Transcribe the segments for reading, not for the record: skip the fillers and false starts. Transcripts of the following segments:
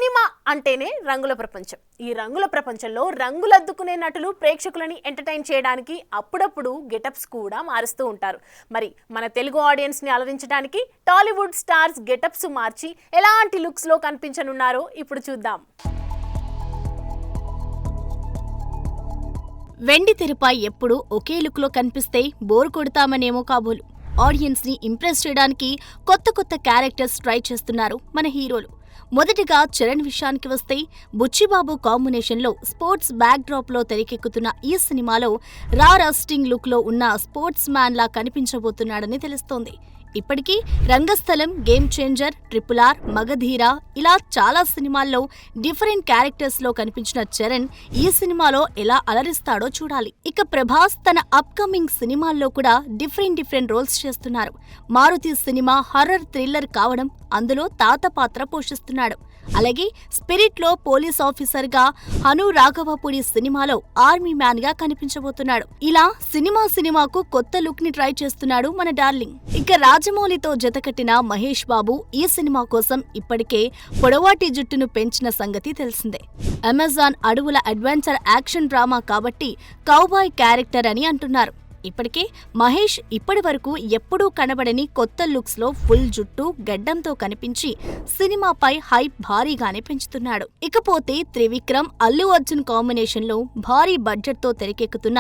Cinema అంటేనే రంగుల ప్రపంచం. ఈ రంగుల ప్రపంచంలో రంగులద్దుకునే నటులు ప్రేక్షకులని ఎంటర్టైన్ చేయడానికి అప్పుడప్పుడు గెటప్స్ కూడా మారుస్తూ ఉంటారు. మరి మన తెలుగు ఆడియన్స్ ని అలరించడానికి టాలీవుడ్ స్టార్స్ గెటప్స్ మార్చి ఎలాంటి లుక్స్ లో కనిపించనున్నారో ఇప్పుడు చూద్దాం. వెండి తెరపై ఎప్పుడు ఒకే లుక్ లో కనిపిస్తే బోర్ కొడతామనేమో కాబోలు. ఆడియన్స్ ని ఇంప్రెస్ చేయడానికి కొత్త క్యారెక్టర్స్ ట్రై చేస్తున్నారు మన హీరోలు. మొదటిగా చరణ్ విషయానికి వస్తే బుచ్చిబాబు కాంబినేషన్లో స్పోర్ట్స్ బ్యాక్ డ్రాప్ లో తెరకెక్కుతున్న ఈ సినిమాలో రస్టింగ్ లుక్ లో ఉన్న స్పోర్ట్స్ మ్యాన్ లా కనిపించబోతున్నాడని తెలుస్తోంది. ఇప్పటికీ రంగస్థలం, గేమ్ చేంజర్, RRR, మగధీర ఇలా చాలా సినిమాల్లో డిఫరెంట్ క్యారెక్టర్స్ లో కనిపించిన చరణ్ ఈ సినిమాలో ఎలా అలరిస్తాడో చూడాలి. ఇక ప్రభాస్ తన అప్కమింగ్ సినిమాల్లో కూడా డిఫరెంట్ రోల్స్ చేస్తున్నారు. మారుతి సినిమా హర్రర్ థ్రిల్లర్ కావడం అందులో తాత పాత్ర పోషిస్తున్నాడు. అలాగే స్పిరిట్ లో పోలీస్ ఆఫీసర్ గా హను రాఘవపూడి సినిమాలో ఆర్మీ మ్యాన్ గా కనిపించబోతున్నాడు. ఇలా సినిమాకు కొత్త లుక్ ని ట్రై చేస్తున్నాడు మన డార్లింగ్. ఇక రాజమౌళితో జతకట్టిన మహేష్ బాబు ఈ సినిమా కోసం ఇప్పటికే పొడవాటి జుట్టును పెంచిన సంగతి తెలిసిందే. అమెజాన్ అడవుల అడ్వెంచర్ యాక్షన్ డ్రామా కాబట్టి కౌబాయ్ క్యారెక్టర్ అని అంటున్నారు. ఇప్పటికే మహేష్ ఇప్పటి వరకు ఎప్పుడూ కనబడని కొత్త లుక్స్ లో ఫుల్ జుట్టు, గడ్డంతో కనిపించి సినిమాపై హైప్ భారీగానే పెంచుతున్నాడు. ఇకపోతే త్రివిక్రమ్, అల్లు అర్జున్ కాంబినేషన్ లో భారీ బడ్జెట్ తో తెరకెక్కుతున్న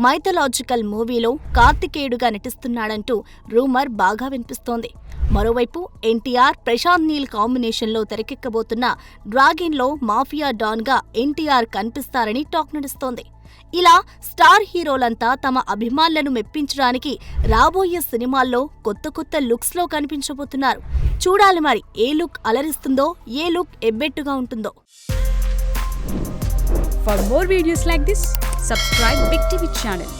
మైథలాజికల్ మూవీలో కార్తికేయుడుగా నటిస్తున్నాడంటూ రూమర్ బాగా వినిపిస్తోంది. మరోవైపు ఎన్టీఆర్, ప్రశాంత్ నీల్ కాంబినేషన్ లో తెరకెక్కబోతున్న డ్రాగన్ లో మాఫియా డాన్ గా ఎన్టీఆర్ కనిపిస్తారని టాక్ నడుస్తోంది. ఇలా స్టార్ హీరోలంతా తమ అభిమానులను మెప్పించడానికి రాబోయే సినిమాల్లో కొత్త లుక్స్ లో కనిపించబోతున్నారు. చూడాలి మరి ఏ లుక్ అలరిస్తుందో, ఏ లుక్ ఎబ్బెట్టుగా ఉంటుందో. For more videos like this, subscribe Big TV channel.